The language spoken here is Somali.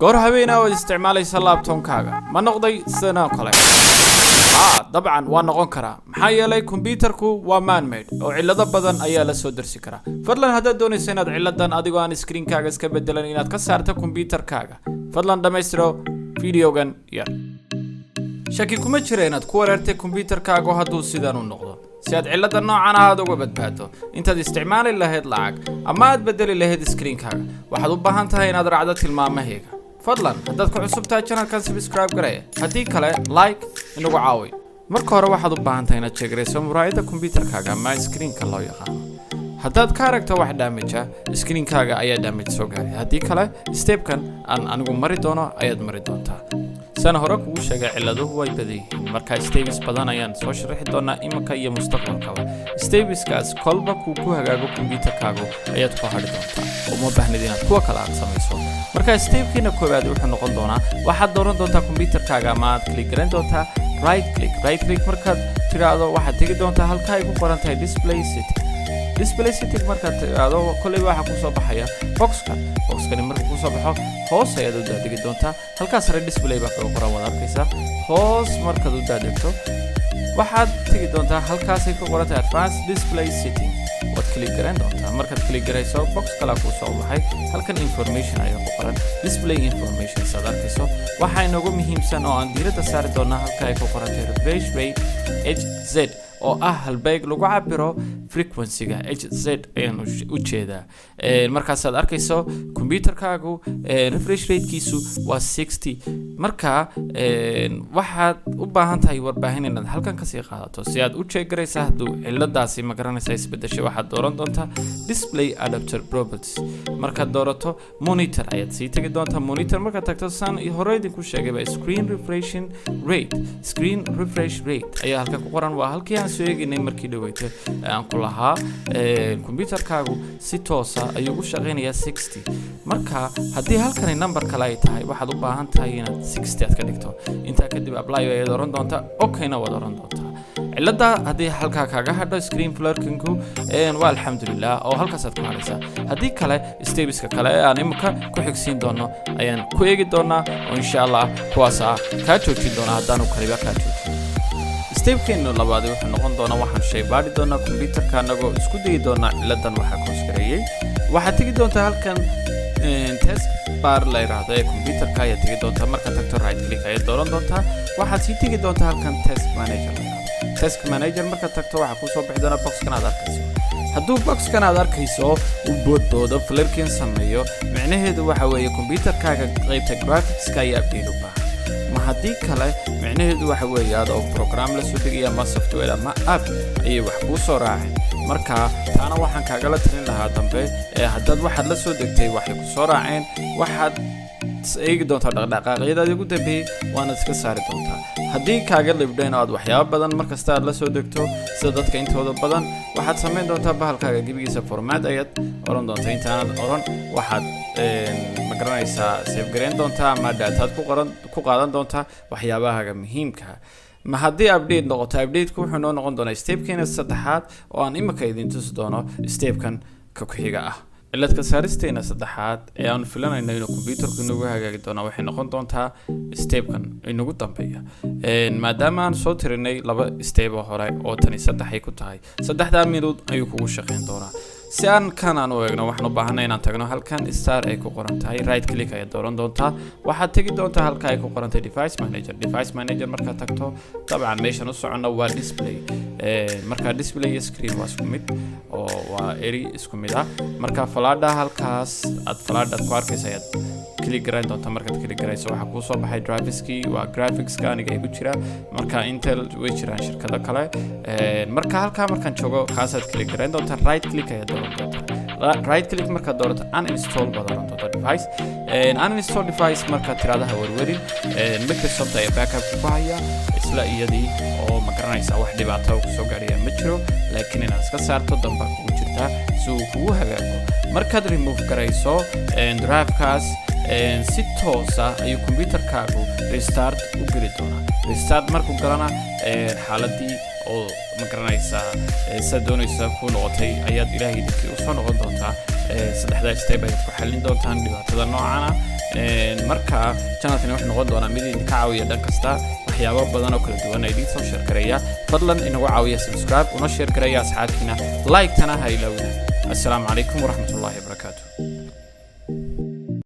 goor habeena oo isticmaalaysa laptop-kaaga ma noqday sidoo kale dabcan waa noqon karaa maxaa yeelay computerku waa man made oo cilado badan ayaa la soo darsi kara fadlan haddaad doonayso inaad ciladan adigoo aan screen-kaaga iska bedelan inaad ka saarto computer-kaaga fadlan dhamaystiro videogan yar shaki kuma jira inaad ku wareertay computer-kaaga hadduu sidan u noqdo si aad cilada noocan aad uga badbaado intaad isticmaali lahayd lacag ama aad bedeli lahayd screen-kaaga waxaad u baahan tahay inaad raacdo tilmaamahayga fadlan haddaad ku cusub tahay channel-kan subscribe garee haddii kale like inagu caawi marka hore waxaad u baahan tahay inaad sheegarayso muraayadda computer-kaaga ama screen-ka loo yaqaano haddaad ka aragto wax damage screen-kaaga ayaa damage soo gaaray haddii kale step-kan aan anigu mari doono ayaad mari doontaa sana hore kugu sheegay ciladuhu way badan yihiin marka steps badan ayaan soo sharaxi doonaa imanka iyo mustaqbalkaba stepskaas kolba ku hagaago computer-kaaga ayaad ku hadhi doontaa uma baahnid inaad kuwa kale aad samayso marka stepkiina koowaad wuxuu noqon doonaa waxaad dooran doontaa computer-kaaga ama aad click garan doontaa right click markaad tiraahdo waxaad tegi doontaa halka ay ku qoran tahay display setting markaad tiraahdo kulli waxa ku soo baxaya boxkani marka ku soo baxo hoos ayaad u daadigi doontaa halkaas sare display baa ku qoran wada arkaysa hoos markaad u daadegto waxaad tegi doontaa halkaas ay ku qoran tahay advanced display setting waad click garan doontaa markaad click garayso box kala ku soo baxay halkan information ayaa ku qoran display information saad arkayso waxa inagu muhiimsan oo aan diiradda saari doonaa halka ay ku qoran tahay refresh rate hz oo halbeeg lagu cabiro frequency-ga hz ayaan u jeedaa markaas aad arkayso computer-kaagu refresh rate-kiisu waa 60 marka waxaad u baahan tahay warbaahin inaad halkan ka sii qaadato si aad u sheegaraysa hadduu ciladaasi ma garanaysa isbedeshay waxaad dooran doontaa display adapter properties markaad doorato monitor ayaad sii tegi doontaa monitor markaad tagto saan hore idinku sheegayba screen refresh rate ayaa halkan ku qoran waa halkii aan soo eegaynay markii dhaweeytay aan ku lahaa computer-kaagu si toos ah ayuu u shaqeynayaa 60 marka haddii halkani number kale ay tahay waxaad u baahan tahay inaad 60 aad ka dhigto intaa kadib apply ayaad oran doontaa okayna waad oran doontaa cilada haddii halkaa kaaga hadho screen flickering waa alxamdulillah oo halkaas aad ku hadhaysaa haddii kale stepska kale aan imika ku xigsiin doono ayaan ku eegi doonaa oo insha allah kuwaas kaa joojin doonaa haddaanu kaliba kaa joojin stepkeenu labaad wuxuu noqon doonaa waxaan shay baadhi doonaa computer-ka anagoo isku dayi doonaa ciladan waxaa koosgareeyay waxaad tegi doontaa halkan test bar la yiraahdo ee computer-ka ayaad tegi doontaa markaad tagto right click ayaad dooran doontaa waxaad sii tegi doontaa halkan task manager markaad tagto waxaa kusoo bixi doona boxkan aad arkayso hadduu boxkan aad arkayso uu boodboodo flickering sameeyo micnaheedu waxa weeye computer-kaaga qaybta graphics-ka ayaa update u baahan ma haddii kale micnaheedu waxa weeye adoo program la soo degaya ama software ama app ayay wax kuu soo raaceen marka taana waxaan kaagala talin lahaa dambe haddaad waxaad la soo degtay waxay ku soo raaceen waxaad eegi doontaa dhaqdhaqaaqyadaadii ugu dambeeyey waana iska saari doontaa haddii kaaga libdheen oo aad waxyaabo badan markasta aad la soo degto sida dadka intooda badan waxaad samayn doontaa bahalkaaga gebigiisa format ayaad oran doontaa intaanad oran waxaad ma garanaysaa save gareyn doontaa ama dataad ku qaadan doontaa waxyaabahaaga muhiimka ma haddii update noqoto update-ku wuxuu noo noqon doonaa stepkeena saddexaad oo aan imika idin tusi doono stepkan ka ku xiga ciladka saaristeena saddexaad ee aan filanayno inuu computer-ku inagu hagaagi doono waxay noqon doontaa stepkan inagu dambeeya maadaama aan soo tirinay laba step oo hore oo tani saddex ay ku tahay saddexdaa minuud ayuu kugu shaqeyn doonaa si aan u eegno waxaan u baahanay inaan tagno halkan star ay ku qoran tahay right click ayaad dooran doontaa waxaad tegi doontaa halka ay ku qoran tahay device manager markaad tagto dabcan meeshan u socono waa display marka display iyo screen waa isku mid oo waa eri isku mid marka falaadha halkaas aad falaadha ku arkaysa ayaad click garan doontaa markaad click garayso waxa ku soo baxay driverski waa graphics-ka aniga igu jira marka Intel way jiraan shirkado kale marka halka markaan joogo kaasaad click garan doontaa right click ayaad dooran doontaa right click markaad doorato uninstall baad dooran doontaa device uninstall device markaad tiraahdo warwarin Microsoft ayaa backup ku haya isla iyadii oo ma garanaysaa wax dhibaato ku soo gaaraya ma jiro laakiin inaad iska saarto damba kugu jirtaa si uu kugu hagaago markaad remove garayso drive-kaas si toos ayuu computer-kaagu restart u geli doonaa restart markuu galana xaaladii oo ma garanaysaa sa doonaysa ku noqotay ayaad ilaahay dadkii u soo noqon doontaa saddexda step ay ku xalin doontaan dhibaatada noocana marka channelkan wuxuu noqon doonaa mid idin ka caawiya dhan kasta waxyaabo badan oo kala duwan ay idin soo share gareeya fadlan inagu caawiya subscribe una share gareeya asxaabtiina like tana ha ilaawina assalaamu calaykum waraxmatullaahi wabarakaatuh